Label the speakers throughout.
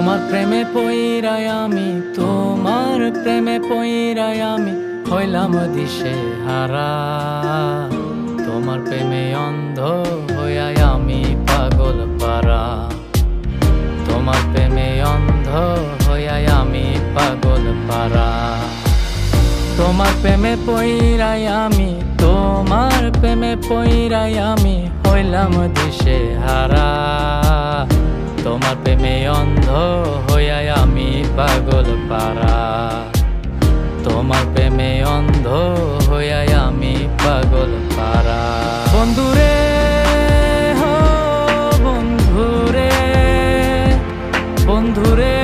Speaker 1: তোমার প্রেমে পইরাই আমি, তোমার প্রেমে পইরাই আমি হইলাম দিশে হারা। তোমার প্রেমে অন্ধ হইয়াই আমি পাগল পারা। তোমার প্রেমে অন্ধ হইয়াই আমি পাগল পারা। তোমার প্রেমে পইরাই আমি, তোমার প্রেমে পইরাই আমি হইলাম দিশে হারা। তোমার প্রেমে অন্ধ হইয়াই আমি পাগল পারা। তোমার প্রেমে অন্ধ হইয়াই আমি পাগল পারা। বন্ধুরে হো বন্ধুরে, বন্ধুরে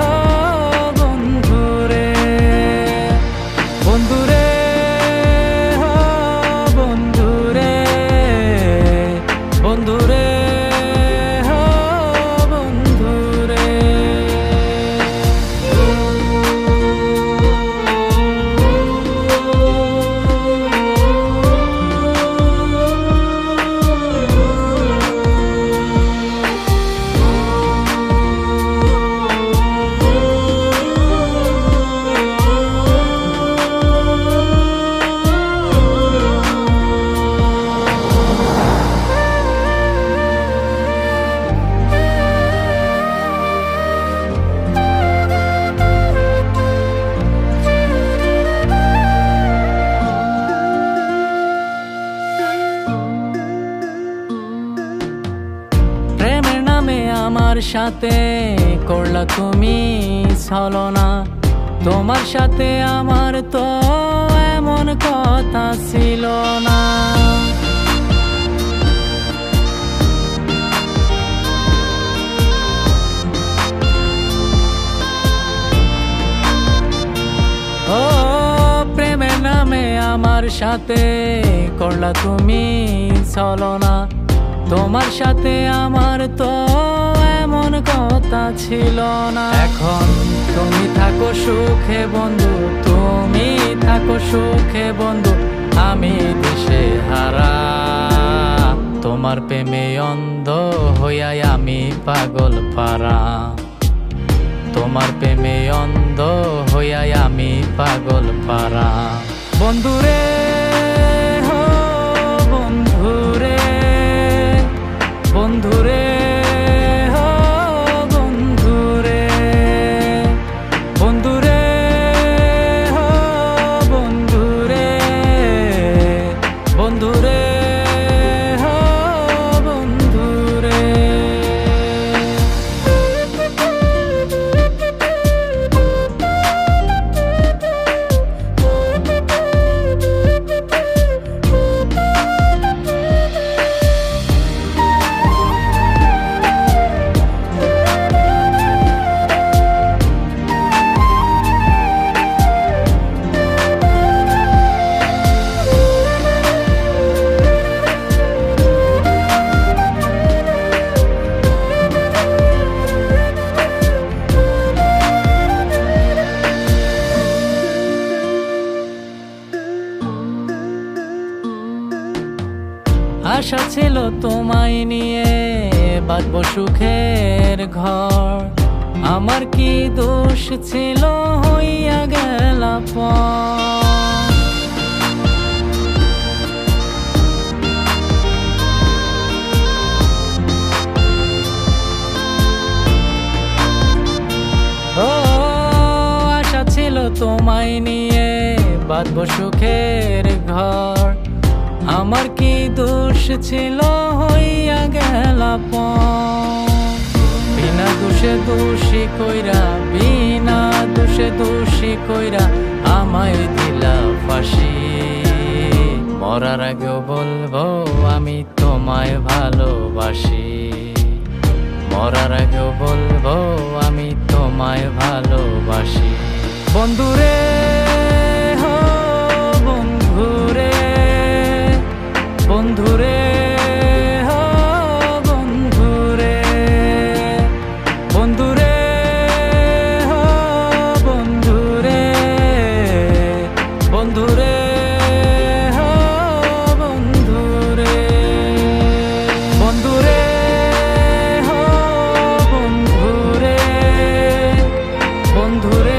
Speaker 1: হো বন্ধুরে, বন্ধুরে হো বন্ধুরে, বন্ধুরে হো বন্ধুরে। আমার সাথে করলা তুমি ছলনা, তোমার সাথে আমার তো এমন কথা ছিল না। ও প্রেমের নামে আমার সাথে করলা তুমি ছলনা, তোমার সাথে আমার তো এমন কথা ছিল না। এখন তুমি থাকো সুখে বন্ধু, তুমি থাকো সুখে বন্ধু, আমি দিশে হারা। তোমার প্রেমে অন্ধ হইয়াই আমি পাগল পারা। তোমার প্রেমে অন্ধ হইয়াই আমি পাগল পারা। বন্ধুরে হো বন্ধুরে, বন্ধুরে হো বন্ধুরে, বন্ধুরে হো বন্ধুরে, বন্ধুরে হো বন্ধুরে। আশা ছিল তোমায় নিয়ে বাঁধবো সুখের ঘর, আমার কি দোষ ছিল হইয়া গেলা পর। ও আশা ছিল তোমায় নিয়ে বাঁধবো সুখের ঘর, আমার কি দোষ ছিল হইয়া গেলা পর। বিনা দোষে দোষী কইরা, বিনা দোষে দোষী কইরা আমায় দিলা ফাঁসি। মরার আগেও বলবো আমি তোমায় ভালোবাসি। মরার আগেও বলবো আমি তোমায় ভালোবাসি। বন্ধুরে হো বন্ধুরে, বন্ধুরে হো বন্ধুরে, বন্ধুরে হো বন্ধুরে, বন্ধুরে হো বন্ধুরে, বন্ধুরে হো বন্ধুরে, বন্ধুরে